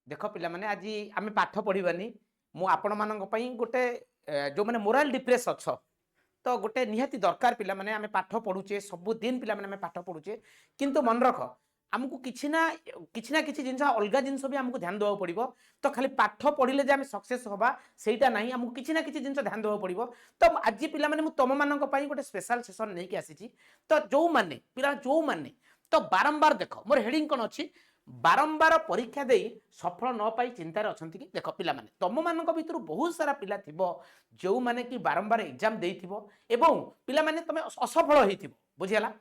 देख पिला माने आज आम पाठ पढ़ानी मु आपण मान गोटे जो मैंने मोराल डिप्रेस अच्छ तो गोटे निहाती दरकार पिला माने आम पाठ पढ़ुचे सब दिन पिला माने पाठ पढ़ुचे किंतु मन रख आमको किसी ना किसी जिन अलग जिन भी आमको ध्यान देवा पड़ो तो खाली पाठ पढ़ले जे आम सक्सेस हवा सेटा ना आमको किसी ना किसी जिन ध्यान देवा पड़ो तो आज पिला माने तुम मान गोटे स्पेशल सेसन नहीं आसी तो जो मैंने पिला जो मैंने तो बारंबार देख मोर हेडिंग कौन अच्छी बारंबार परीक्षा दे सफल न पाई चिंतार अच्छा कि देख पिला माने तुम मान भर बहुत सारा पिला थिबो जो माने कि बारंबार एग्जाम देथिबो एवं पिला माने तमे असफल होइथिबो बुझियला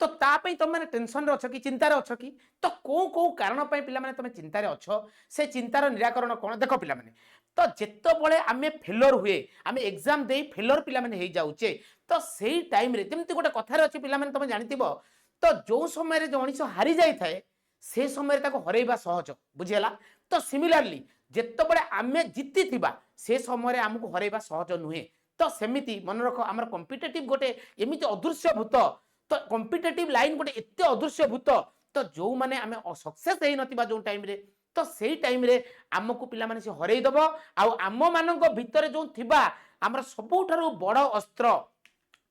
तो तापई तुम मैंने टेंशन रे अच्छ कि चिंतार अच्छ कि तो को कारण पाई पिला माने तुम चिंतार अच्छ से चिंतार निराकरण कौन देख पिला माने तो जेतबळे आमे फेलर हुए आमे एग्जाम दे फेलर पिला माने हे जाउचे तो सेही टाइम रे जेमति गोटे कथार अछि पिला माने तुम जानिथिबो तो जो समय रे जणिस हारि जाय थाए से समय ताको हरैबा सहज बुझियला तो सिमिलरली जेतबळे आमे जीति थिबा से समय रे हमकु हरैबा सहज नुहे तो सेमिति मन रख हमर कॉम्पिटिटिव गोटे एमिति अदृश्य भूत तो कॉम्पिटिटिव लाइन गोटे एते अदृश्य भूत तो जो माने आमे सक्सेस हेइ नथिबा जो टाइम रे तो सेही टाइम रे हमकु पिला माने से हरैय दबो आ आम मानक भितरे जो थिबा हमर सबुठारु बड़ अस्त्र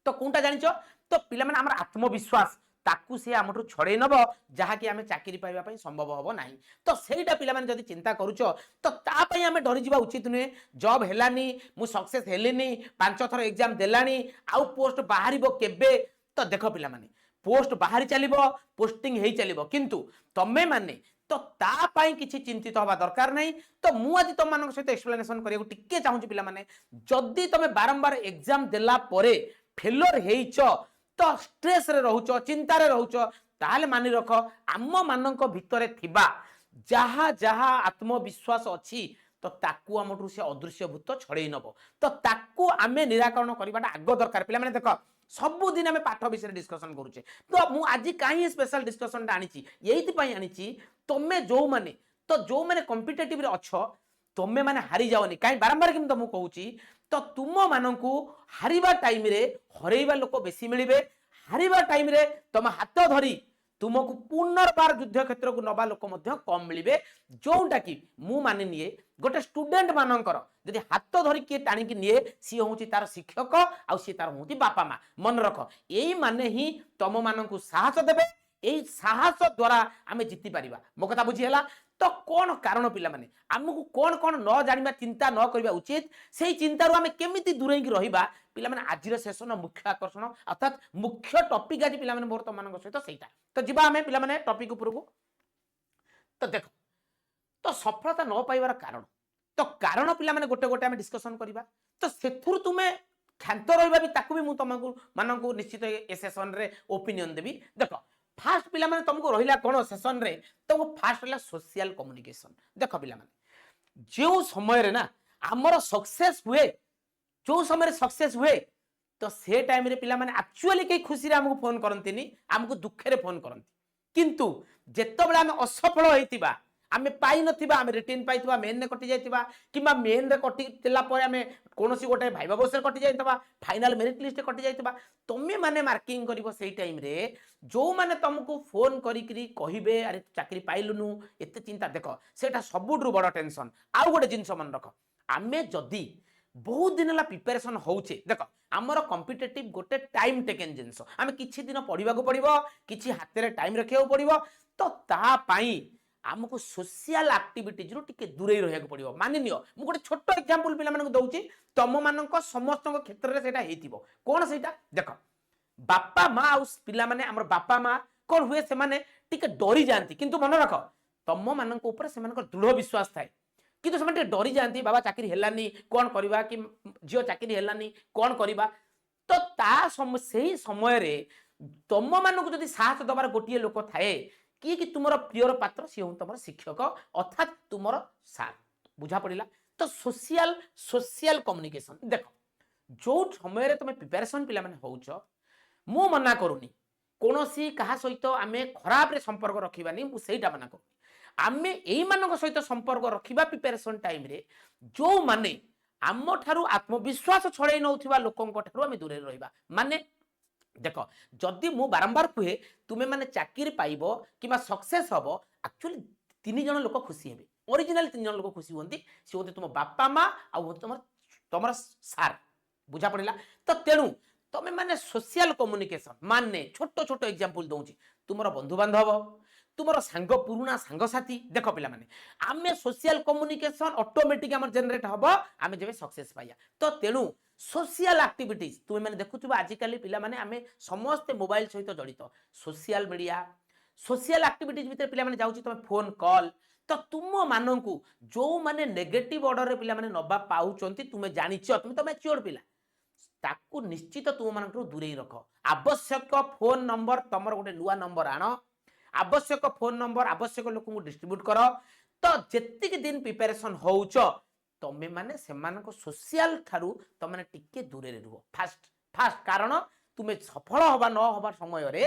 तो कोनटा जानिचो तो पिला माने हमर आत्मविश्वास ताकू से आमठू छड़े नब जहाँकि आम चाकरी पाइबा संभव हम ना तो सहीटा पिला माने जदि चिंता करूच तो तापाई आम डरी जा उचित नुहे जॉब हेलानी मु सक्सेस हेलिनी 5 थर एग्जाम देलानी आउ पोस्ट बाहर केबे तो देख पिला माने पोस्ट बाहरी चलिबो पोस्टिंग हेई चलिबो किंतु तमे माने तो तापाई किछि चिंतित हवा दरकार नहीं तो मु आज तुम मान सहित एक्सप्लेनेशन करिया टिके चाहूँ पिला माने जदि तमे बारंबार एग्जाम देला परे फेलर हेइच तो स्ट्रेस रे रहुचो चिंता रे रहुचो ताले मानि रख आम मानक भितरे थिबा जहा जहा आत्मविश्वास अछि तो ताकू आमठू से अदृश्य भूत छड़े नब तो ताकू आमे निराकरण करवाटा आग दरकार पिला माने देख सबुदिन आम पाठ विषय डिस्कसन करूचे तो मु आज कहीं स्पेशल डिस्कसन आनी ये आनी तुम्हें जो माने तो जो माने कॉम्पिटिटिव रे अच्छो तुम्हें माने हारी जाओनी कहीं बारंबार कि तुमको कहूची तो तुम मानू हारिबा टाइम रे हरैबा लोक बेसी मिलिबे हारिबा टाइम रे तुम हाथ धरी तुमको पुनर्बार युद्ध क्षेत्र को नबा लोक मध्य कम मिलिबे जोटा कि मु माने निए गोटे स्टूडेंट मानकर जदि हाथ धरी किए टाणिकी निए सी हूँ तार शिक्षक आउ सी तार हूँ बापा माँ मन रख यही माने ही तुम मानू साहस देबे यही साहस द्वारा आम जीति पारिबा मो कथा बुझीगला तो कौन कारण पिला माने आमको कौन कौन न जानिबा चिंता न करबा उचित से चिंतारू आम केमिति दूरेई रहिबा पिला माने आजिर सेशन मुख्य आकर्षण अर्थात मुख्य टॉपिक आज पिला माने मोर तो मानक सहित सेटा तो जिबा आमे पिला माने टॉपिक ऊपर को तो देख तो सफलता न पाइबार कारण तो कारण पिला माने गोटे गोटे आमे डिस्कशन करबा तो सेथुर तुमे क्षांत रहिबा भी ताकू भी मु तुमको मानक निश्चित ए सेशन रे ओपिनियन देबी देख फास्ट पिला माने तुमको रहिला कोन सेशन रे तो फास्ट रहिला सोशल कम्युनिकेशन देख पिला माने जो समय रे ना हमर सक्सेस हुए जो समय सक्सेस हुए तो से टाइम रे पिला माने एक्चुअली कई खुशी रे हमको फोन करंतिनी हमको दुखे रे फोन करंती किंतु जेतबेला हम असफल होइतिबा आमे पाई नथिबा आमे रिटेन पाइथिबा मेन रे कटि जाइतिबा किबा मेन रे कटि तिला परे आमे कोनोसी गोटे भाइबा बस रे कटि जाइतबा फाइनल मेरिट लिस्ट रे कटि जाइतबा तमे माने मार्किंग करिवो सेही टाइम रे जो माने तुमको फोन करिकरी कहिबे अरे चाकरी पाइलुनु एते चिंता देखो सेटा सबुठु बड़ टेंशन आउ गोटे जिंस मन रख आमे जदी बहुत दिन ला प्रिपरेशन होउचे देख आमर कॉम्पिटिटिव गोटे टाइम टेकन जिंस आमे किछि दिन पढिबा को पड़िबो किछि हाथे रे टाइम रखियो पड़िबो तो ता पाई आमको सोशल एक्टिविटीज रु टिके दूरे रहिया को पड़िबो मानि नियो मु गोटे छोटो एग्जांपल पिला मानक दउची तम मानक समस्त क्षेत्र रे सेटा हेतिबो कोन सेटा देख बापा माँ आउ पिला माने हमर बापा माँ कोन हुए से माने टिके डरी जानती किंतु मन रख तम मानक ऊपर से मानक दृढ़ विश्वास थाए किंतु से माने डरी जानती बाबा चाकरी हेलानी कोन करबा कि जियो चाकरी हेलानी कोन करबा तो ता सही समय रे तम मानक जदि साहस दबार गोटिए लोक थाए कि तुमर प्रियर पात्र सी हूँ तुम शिक्षक अर्थात तुमर सार बुझा पड़ा तो सोशल सोशल कम्युनिकेशन देख जो समय तुम प्रिपेरेसन पिला माने होउछ मु मना करूनी कोनोसी कहा सहित आमे खराब रे संपर्क रखिबानी मु सेटा मना करूनी आमे एई मानक सहित संपर्क रखिबा प्रिपेरेसन टाइम रे जो माने आम ठारू आत्मविश्वास छड़े नौथिबा लोकंक ठारू आमे दूरे रहिबा माने देख जदि मु बारंबार कहे तुम्हें माने चाकरी पाइबो किबा सक्सेस हबो एक्चुअली 3 जण लोक खुशी हेबे ओरिजिनल 3 जन लोक खुशी होती सी होते तुम बापा माँ आउ तुम तुम सार बुझा पड़ा। तो तेणु तुम्हें माने सोशल कम्युनिकेशन माने छोट छोट एग्जांपल दूची तुम बंधु बांधव तुम सांग पुराणा सांगसाथी देख पिला माने आमे सोशल कम्युनिकेशन ऑटोमेटिक हमर जनरेट हबो आमे जेबे सक्सेस पाइया। तो तेणु सोशल एक्टिविटीज तुम मैंने देखुव आजिकल पिला माने आमे समस्त मोबाइल सहित जड़ित सोशल मीडिया सोशल एक्टिविटीज भितर पिला माने जाउची तुम फोन कॉल तो तुम मानू जो माने नेगेटिव ऑर्डर पिला माने नबा पाउचंती तुमे जानिछ तुम तो मैच्योर पिला ताकू निश्चित तुम मान दूरे रख। आवश्यक फोन नंबर तुम गोटे नुआ नंबर आण आवश्यक फोन नंबर आवश्यक लोक डिस्ट्रीब्यूट कर तो जेतिक दिन प्रिपरेशन होउच तमे माने सेमानको सोशल थारू तुम माने टिके दूरे रुह फास्ट फास्ट कारण तुमे सफल हवा न हवा समय रे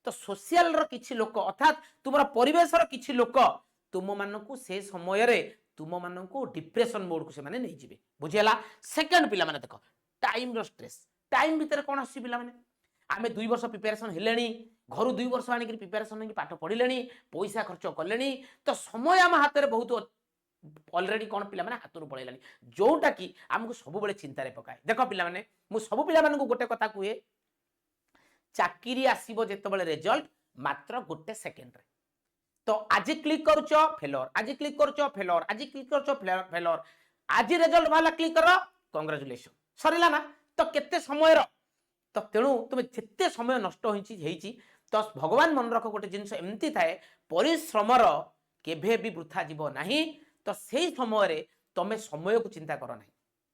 तो सोशल रो किछि लोक अर्थात तुमरा परिवेश रो किछि लोक तुम मानकू से समय रे तुम मानकू डिप्रेशन मोड को से माने नै जिवे बुझियला। सेकंड पिला माने देखो टाइम रो स्ट्रेस टाइम भीतर कोन आसी पिला माने आमे 2 वर्ष प्रिपरेशन हेलेनी घर 2 वर्ष आनी प्रिपरेशन नहीं पाठ पढ़िले पैसा खर्च कले तो समय आम हाथ में बहुत ऑलरेडी कौन पिला माने हाथ पड़ेलानी जोटा कि आमको सब बेले चिंतार पकाए। देख पिला माने मु सब पिला मानकू गोटे कथा कहे चाकरी आसीबो जेतेबेले रिजल्ट मात्र गोटे सेकेंड रे तो आज क्लिक करूच फेलर आज क्लिक करूच फेलर आज क्लिक करूच फेलर आज रिजल्ट वाला क्लिक कर कांग्रेचुलेशन सरीला ना तो केते समय तो तेणु तुम जिते समय नष्ट होइछि तो भगवान मन रख गोटे जिनस एमती थाए परिश्रमर केभे भी वृथा जीव नाही तो सही समय तुम समय को चिंता कर ना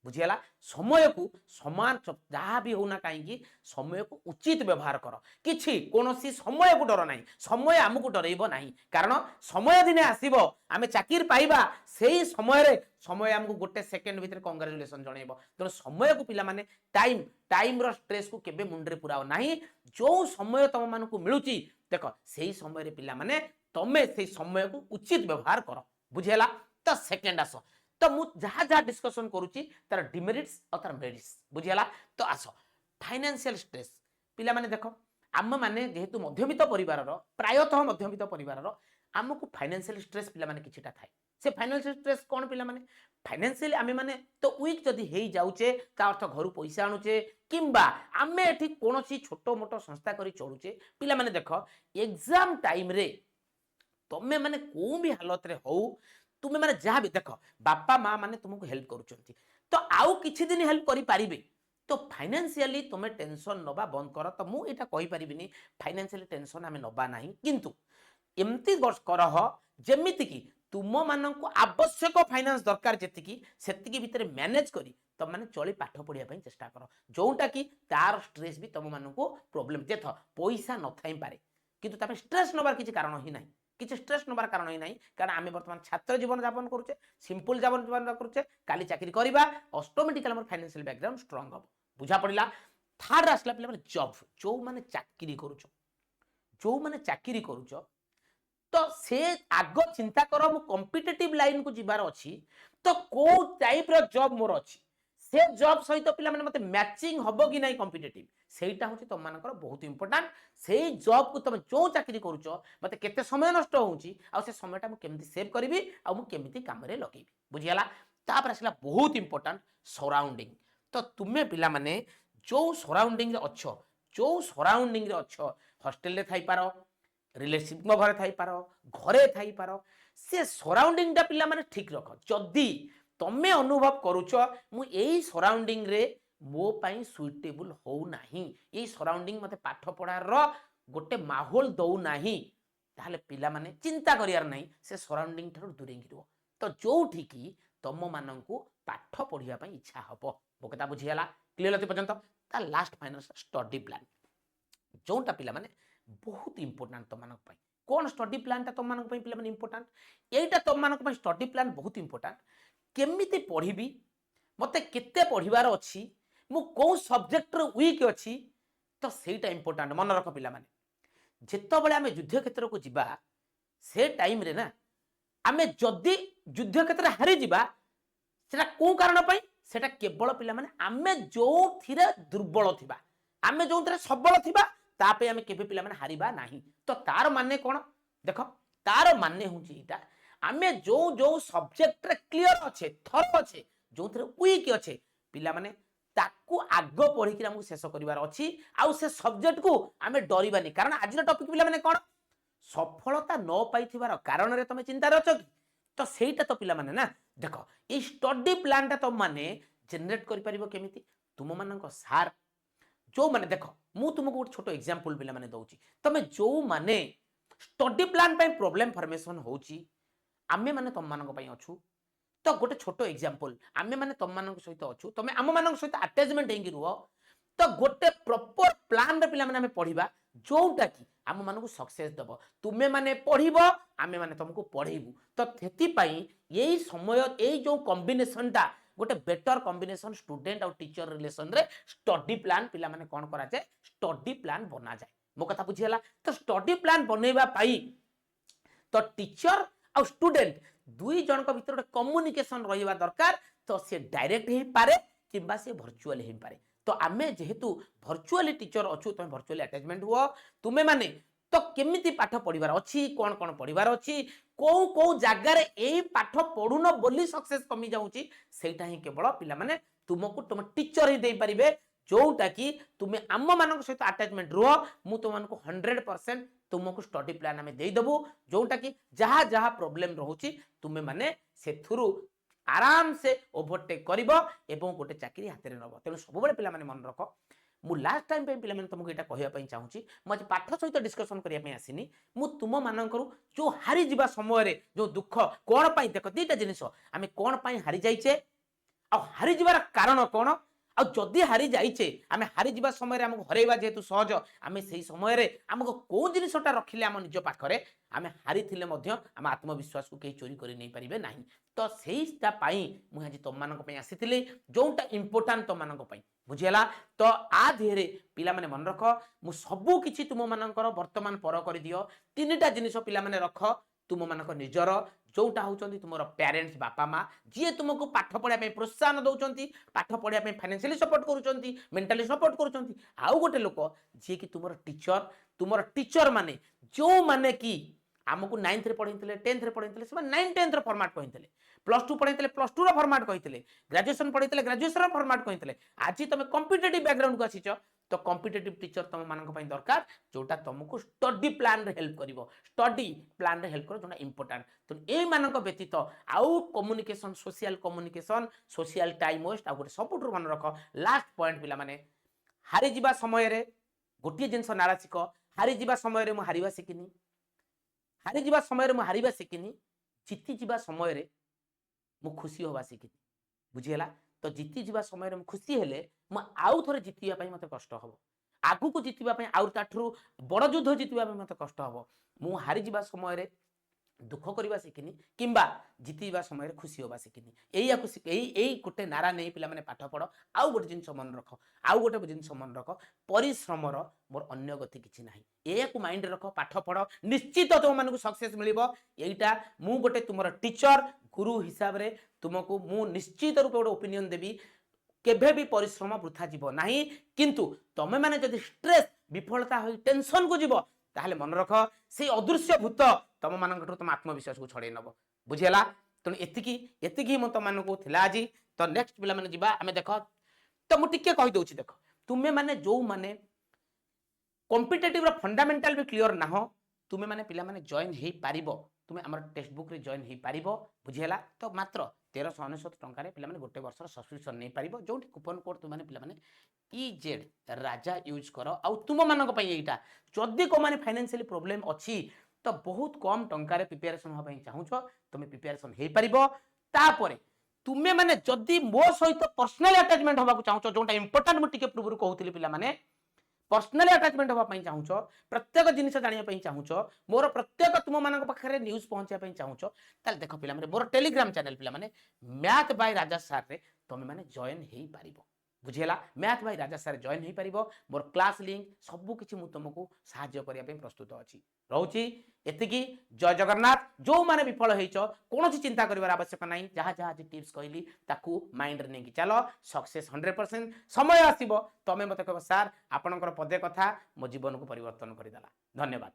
बुझीगला समय को समान जहाँ भी होना कहीं समय को उचित व्यवहार कर किछि कोनोसी समय को डर नहीं समय आमको डरइब नहीं कारण समय दिने आसीबो आमे चाकिर पाइबा सेही समय रे समय आमको गोटे सेकेंड भीतर कांग्रेचुलेशन जणइबो तेणु समय को पिला माने टाइम टाइम रो स्ट्रेस को केबे मुंडरे पुराओ नहीं जो समय तुम मानकू मिलुची देख सेही समय रे पिला माने तमे सेही समय को उचित व्यवहार कर बुझेला। तो सेकेंड आस तो मु जहाँ जहाँ डिस्कशन करुच्ची तार डिमेरिट्स और तार मेरिट्स बुझीगला। तो आस फाइनेंशियल स्ट्रेस पिला माने देखो आम माने जेहेतु मध्यमित परिवार प्रायतः मध्यमित परिवार आमको फाइनेंशियल स्ट्रेस पिला माने किछिटा थाए से फाइनेंशियल स्ट्रेस कौन पिला माने फाइनेंशियली आमे माने तो वीक जदि हेई जाउचे ता अर्थ घर पैसा आणुचे किंबा आमे एठी कोनोसी छोटो मोटो संस्था करी चलुचे पिला माने देखो एग्जाम टाइम रे तमे माने को भी हालत रे हो तुमे माने जहाँ भी देख बापा माँ माने तुमको हेल्प करूचंती तो आउ किछि दिन हेल्प करि पारिबे तो फाइनेंशियली तुमे टेंशन नबा बंद कर। तो मु एटा कहि परिबिनी फाइनेंशियली टेंशन आमे नबा नाही किंतु एमती करह जेमिति कि तुम मानक आवश्यक फाइनेंस दरकार जेतिकी सेतिकी भितर मैनेज करी तुम माने चली पाठ पढ़िया पई चेष्टा कर जोटा कि तार स्ट्रेस भी तुम मानक प्रॉब्लम देख पैसा न थाई पारे किंतु तामे स्ट्रेस नबार किछि कारण ही नाही किसी स्ट्रेस नबार कारण ही नहीं कारण आम बर्तमान छात्र जीवन यापन करुचे सिंपल जीवन यापन करुचे काली चाकरी करवा ऑटोमेटिकली हमर फाइनेंशियल बैकग्राउंड स्ट्रांग हम बुझा पड़ा। थर्ड आसला पे जॉब जो माने चाकरी करुच जो माने चाकरी करुच तो से आग चिंता कर मु कॉम्पिटिटिव लाइन को जीवार अच्छी तो को टाइप रो जॉब मोर अच्छी से जॉब सहित पिला माने मते मैचिंग हबो कि नाही कॉम्पिटिटिव सेटा होची तुम मानकर बहुत इंपोर्टेंट से जॉब को तुम जो चाकरी करूच मते केते समय नष्ट होउची आ से समयटा मु केमती सेव करबी आ मु केमती काम रे लगेबी बुझियाला। तापर आसला बहुत इंपोर्टेंट सराउंडिंग तो तुमे पिला माने जो सराउंडिंग रे अच्छो जो सराउंडिंग रे अच्छो हॉस्टल रे थाई पारो रिलेशनशिप घरे थाई पारो घरे थाई पारो से सराउंडिंग टा पिला माने ठीक रख जदी तमे अनुभव करूच मु एई सराउंडिंग रे मो पाई सुइटेबल हो नाही एई सराउंडिंग मते पाठ पढ़ार गोटे माहौल दौ नाही ताहले पिला माने चिंता करियार नाही से सराउंडिंग थारो दूरे गिरबो तो जोठी की तम माननकू पाठ पढ़िया पई इच्छा हबो बो कथा बुझियाला क्लियर होते पर्यंत ता लास्ट फाइनल स्टडी प्लान जोटा पिला माने बहुत इंपोर्टेंट तुम मानक पई कोन स्टडी प्लान ता तुम मानक पई पिला माने इंपोर्टेंट एटा तुम मानक पई स्टडी प्लान बहुत इंपोर्टेंट केमिति पढ़िबी मते केते पढ़िबार अछि मु को सब्जेक्ट रो वीक अछि तो सेटा इंपोर्टेंट मन रख पिला माने जेतो बळे आमे युद्ध क्षेत्र को जिबा से टाइम रे ना आमे जदी युद्ध क्षेत्र हारि जिबा सेटा को कारण पई सेटा केवल पिला माने आमे जो थिरे दुर्बल थिबा आमे जो थिरे सबल थिबा ता पे आमे केबे पिला माने हारिबा नाही तो तार माने कोन देखो तार माने हुची इटा आमे जो जो सब्जेक्ट रे क्लियर अच्छे थर अच्छे जो वीक अच्छे पिला माने ताकू आग पढ़ी कि हमको शेष करिवार अछि आउ से सब्जेक्ट को आमे डरिबानी कारण आज टॉपिक पिला माने कोन सफलता न पाइथिबार कारण रे तमे चिंता रछ कि तो सेटा तो पिला माने ना देखो ए स्टडी प्लान ता तुम माने जनरेट करि परिबो केमिति तुम मानक सार जो माने देखो मु तुमको गोटे छोटो एग्जांपल पिला माने दउची तमे जो माने स्टडी प्लान पे प्रॉब्लम फॉर्मेशन होची आमे माने तुम मानक पई अछु तो गोटे छोटो एग्जांपल आमे माने तुम मानक सहित अछु तमे आम मानक सहित अटैचमेंट हेंगी रुह तो गोटे प्रॉपर प्लान रे पिला माने हमें पढ़िबा जोटा कि आम मानक सक्सेस दबो तुमे माने पढ़िबो आमे माने तुमको पढ़ेबू तो थेति पई यही समय यही जो कॉम्बिनेशन टा गोटे बेटर कॉम्बिनेशन स्टूडेंट और टीचर रिलेशन रे स्टडी प्लान पिला माने कोन करा जाय स्टडी प्लान बना जाय मो कथा बुझियला तो स्टडी प्लान बनेबा पाई तो टीचर और स्टूडेंट दुई जन को भीतर कम्युनिकेशन रहिबा दरकार तो से डायरेक्ट ही पारे किबा से वर्चुअल ही पारे तो आमे जेहेतु वर्चुअली टीचर अच्छु तुम वर्चुअली अटैचमेंट हुआ तुम्हें माने तो केमिति पाठ पढ़िबार अछि कोन कोन पढ़िबार अछि को जगार एई पाठ पढ़ुन बोली सक्सेस कमी जाउची सेटा ही केवल पिला माने तुमको तुम टीचर ही दे परिबे जोटा कि तुम्हें आम मानक सहित अटैचमेंट रुह मु तुमको 100% तुमको स्टडी प्लान आमे दे देबू जोटा कि जहा जहा प्रॉब्लम रहउची तुम्हें माने सेथुरु आराम से ओवरटेक करिवो एवं गोटे चाकरी हाथ में नब तेणु सब पिला माने मन रख मु लास्ट टाइम पे पिला माने तुमको एटा कहया पई चाहूची मु आज पाठ सहित डिस्कशन करिया पई आसीनी मु तुम मानकर जो हारी जिबा समय रे जो दुख कोन पई देख दीटा जिनिस आमे कोन पई हारी जाइछे आ हारी जिबार कारण कोन आ जदि हारी जाइछे आमे हारी जिबा समय रे हमको हरेबा जेतु सहज आमे सेही समय रे हमको को जिनिसटा रखिले हम निज पाखरे आमे हारी थिले मध्य हम आत्मविश्वास को केही चोरी करि नै परिबे नाही तो सेहीटा पाई मु आज तुम मानक पई आसीथिली जोटा इंपोर्टेंट तुम मानक पई बुझियला तो आ धीरे पिला माने मन रख मु सबु किछि तुम मानकर वर्तमान पर करि दियो तीनटा जिनिस पिला माने रख तुम मानक निजर जोटा होचंती तुमरो पेरेंट्स बापा माँ जी तुमको पाठ पढ़ा प्रोत्साहन दौरान पाठ पढ़ा फाइनेंशियली सपोर्ट करुँच मेंटली सपोर्ट करुँच आउ गोटे लोक जी कि तुम टीचर माने जो माने कि आमको 9th रे पढ़ाई 10th रे पढ़ाई से 9 10th फॉर्मेट कहते +2 पढ़ाई +2 फॉर्मेट कहते ग्रेजुएशन पढ़ाई ग्रेजुएशन फॉर्मेट कहते आज तुम कॉम्पिटिटिव बैकग्राउंड को आसीच तो कॉम्पिटिटिव टीचर तुम मानक दरकार जोटा तुमको स्टडी प्लान रे हेल्प करिवो स्टडी प्लान रे हेल्प करो जोटा इंपोर्टेंट तो ए मानक व्यतीत आउ कम्युनिकेशन सोशल टाइम वेस्ट आ गोटे सबुठ मन रख लास्ट पॉइंट पिला माने हारी जिबा समय रे गोटे जिनस नारा शिख हारी जिबा समय रे मु हारिबा शिखिनी हारी जिबा समय रे मु हारिबा शिखिनी जीती जिबा समय रे मु खुशी होबा शिखिनी बुझियला तो जीती जिबा समय रे मु खुशी हेले मु आउ थरे जीतिबा पई मते कष्ट हबो आगु को जीतिबा पई आउ ताठरू बड़ युद्ध जीतिबा पई मते कष्ट हबो मु हारी जिबा समय रे दुख करवा शिखिनी किंबा जीतिबा समय रे खुशी होबा शिखिनी एई गोटे नारा नहीं पिला माने पाठ पढ़ आउ गोटे जिनस मन रख आउ गोटे जिनस मन रख परिश्रमर मोर अन्य गति किछि नाही एया को माइंड रख पाठ पढ़ निश्चित तुम मानकु सक्सेस मिलिबो एईटा मु गोटे तुमर टीचर गुरु हिसाब रे तुमको मु निश्चित रूप गोटे ओपिनियन देबी केभे भी परिश्रम वृथा जीव नाही किंतु तमे माने जदि स्ट्रेस विफलता होई टेंशन को जीव ताहले मन रख से अदृश्य भूत तुम मानक तुम आत्मविश्वास को छड़े नब बुझेला तेणु एतिकी मत मान को थिला आज तो नेक्स्ट पिला माने जिबा आमे देख तो मु टिके कहि दउची देख तुमे माने जो माने कॉम्पिटिटिव रो फंडामेंटल भी क्लियर ना हो तुमे माने पिला माने जॉइन हेई पारिबो तुमे हमर टेक्स्ट बुक रे जॉइन हेई पारिबो बुझेला तो मात्र 1399 टंका रे पिला माने गोटे वर्ष सब्सक्रिप्शन नै पारिबो जोंठी कूपन कोड तुम माने पिला माने EZ राजा यूज करो आ तुम मानक पई एटा जदी को माने फाइनेंशियली प्रॉब्लम अछि तो बहुत कम टंका रे प्रिपरेशन हो पई चाहूछो तुमे प्रिपरेशन हेई पारिबो तापरे तुमे माने जदी मो सहित पर्सनल अटैचमेंट होबा को चाहूछो जोंटा इंपोर्टेंट मु टिके पूर्व कहउतिली पिला माने पर्सनल अटैचमेंट होबा पई चाहूछो प्रत्येक जिनिस जानिया पई चाहूछो मोर प्रत्येक तुम मानक पाखरे न्यूज़ पहुंचा पई चाहूछो ताल देखो पिला माने मोर टेलीग्राम चैनल पिला माने मैथ बाय राजा सर रे तुमे माने जॉइन हेई पारिबो बुझेला math by Raja sir join हेई पारिबो मोर क्लास लिंक सब किछि मु तुमको सहाय्य करिया पई प्रस्तुत अछि रहउची एतिकी जय जगन्नाथ जो माने विफल हेइचो कोनोसी चिंता करिवार आवश्यक नाही जहा जहा जे टिप्स कहली ताकू माइंड रे नेकी चलो सक्सेस 100% समय आसीबो तमे मते कहबो सर आपनकर पदे कथा मो जीवन को परिवर्तन करिदला धन्यवाद।